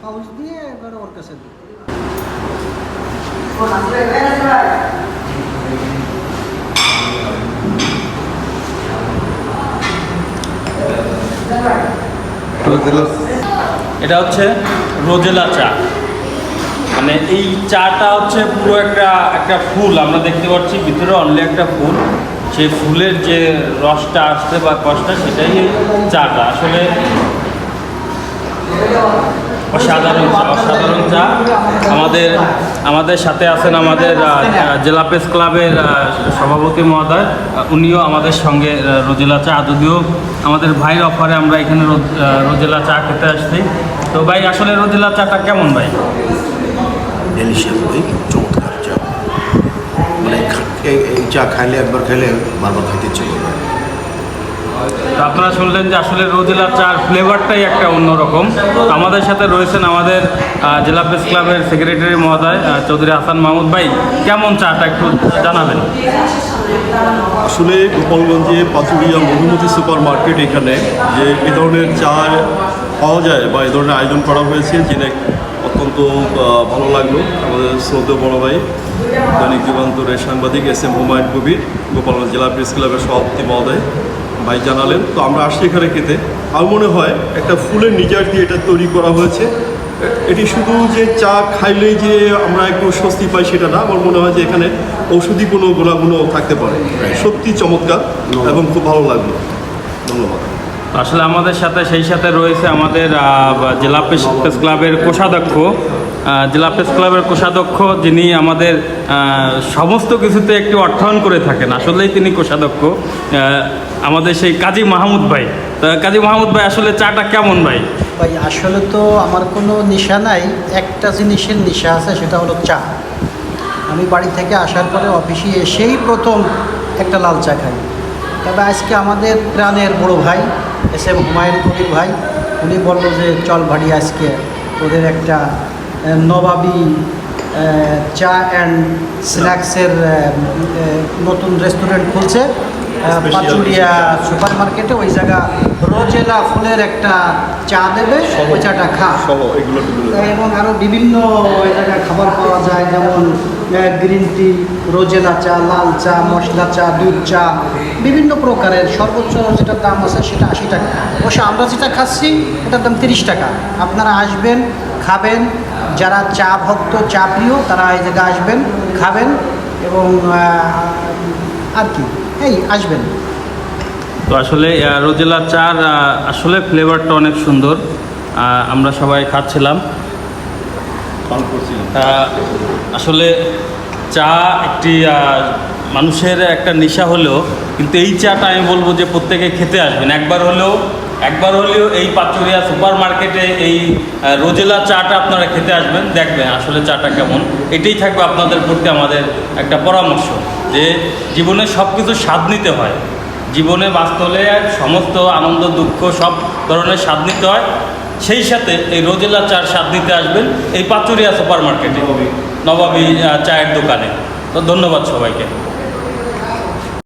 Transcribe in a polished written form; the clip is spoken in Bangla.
পাউচ দিয়ে এবার ওর কাছে দিই। এটা হচ্ছে রোজেলা চা, মানে এই চাটা হচ্ছে পুরো একটা ফুল আমরা দেখতে পাচ্ছি, ভিতরে অনলি একটা ফুল, সেই ফুলের যে রসটা আসছে বা কষটা সেটাই এই চাটা আসলে অসাধারণ চা। আমাদের সাথে আছেন আমাদের জেলা প্রেস ক্লাবের সভাপতি মহোদয়, উনিও আমাদের সঙ্গে রোজেলা চা, যদিও আমাদের ভাইয়ের অফারে আমরা এখানে রোজেলা চা খেতে আসছি। তো ভাই আসলে রোজেলা চাটা কেমন ভাই? ডেলিশিয়াস ভাই, চমৎকার চা। মানে এই চা খাইলে একবার খাইলে বারবার খাইতে ইচ্ছে করবে। তো আপনারা শুনলেন যে আসলে রোজেলা চার ফ্লেভারটাই একটা অন্যরকম। আমাদের সাথে রয়েছেন আমাদের জেলা প্রেস ক্লাবের সেক্রেটারি মহোদয় চৌধুরী হাসান মাহমুদ ভাই, কেমন চাটা একটু জানাবেন। আসলে গোপালগঞ্জে পাথুরিয়া মধুমতি সুপার মার্কেট, এখানে যে এ ধরনের চা পাওয়া যায় বা এ ধরনের আয়োজন করা হয়েছে জেনে অত্যন্ত ভালো লাগলো। আমাদের শ্রদ্ধেয় বড় ভাই দৈনিক যুগান্তরের সাংবাদিক SM হুমায়ুন কবির, গোপালগঞ্জ জেলা প্রেস ক্লাবের সভাপতি মহোদয় ভাই জানালেন। তো আমরা আসছি এখানে খেতে। আমার মনে হয় একটা ফুলের নিজার দিয়ে এটা তৈরি করা হয়েছে। এটি শুধু যে চা খাইলেই যে আমরা একটু স্বস্তি পাই সেটা না, আমার মনে হয় যে এখানে ঔষধি কোনো গুণাগুণও থাকতে পারে। সত্যি চমৎকার এবং খুব ভালো লাগলো। ধন্যবাদ। আসলে আমাদের সাথে সেই সাথে রয়েছে আমাদের জেলা প্রেস ক্লাবের কোষাধ্যক্ষ, যিনি আমাদের সমস্ত কিছুতে একটু অর্থায়ন করে থাকেন, আসলেই তিনি কোষাধ্যক্ষ, আমাদের সেই কাজী মাহমুদ ভাই। তো কাজী মাহমুদ ভাই আসলে চাটা কেমন ভাই? ভাই আসলে তো আমার কোনো নেশা নাই, একটা জিনিসের নেশা আছে, সেটা হলো চা। আমি বাড়ি থেকে আসার পরে অফিসে এসেই প্রথম একটা লাল চা খাই। তবে আজকে আমাদের প্রাণের বড় ভাই SM হুমায়ুন কবির ভাই, উনি বললো যে চল ভাড়ি আজকে ওদের একটা নবাবী চা অ্যান্ড স্ন্যাক্সের নতুন রেস্টুরেন্ট খুলছে পাচুরিয়া সুপার মার্কেটে, ওই জায়গা রোজেলা ফুলের একটা চা দেবে, ওই চাটা খা। এবং আরও বিভিন্ন ওই জায়গায় খাবার পাওয়া যায়, যেমন গ্রিন টি, রোজেলা চা, লাল চা, মশলা চা, দুধ চা, বিভিন্ন প্রকারের। সর্বোচ্চ যেটার দাম আছে সেটা 80 টাকা। অবশ্য আমরা যেটা খাচ্ছি এটার দাম 30 টাকা। আপনারা আসবেন, খাবেন, যারা চা ভক্ত, চা প্রিয়, তারা এই জায়গায় আসবেন, খাবেন এবং আর কি এই আসবেন। তো আসলে রোজেলা চার আসলে ফ্লেভারটা অনেক সুন্দর, আমরা সবাই খাচ্ছিলাম। আসলে চা একটি মানুষের একটা নেশা হলেও, কিন্তু এই চাটা আমি বলবো যে প্রত্যেকে খেতে আসবেন একবার হলেও এই পাচুরিয়া সুপার মার্কেটে এই রোজেলা চাটা আপনারা খেতে আসবেন, দেখবেন আসলে চাটা কেমন। এটাই থাকবে আপনাদের প্রতি আমাদের একটা পরামর্শ, যে জীবনে সব কিছু স্বাদ নিতে হয়, জীবনে বাস্তবে সমস্ত আনন্দ দুঃখ সব ধরনের স্বাদ নিতে হয়। সেই সাথে এই রোজেলা চার স্বাদ নিতে আসবেন এই পাচুরিয়া সুপার মার্কেটে নবাবী চায়ের দোকানে। তো ধন্যবাদ সবাইকে।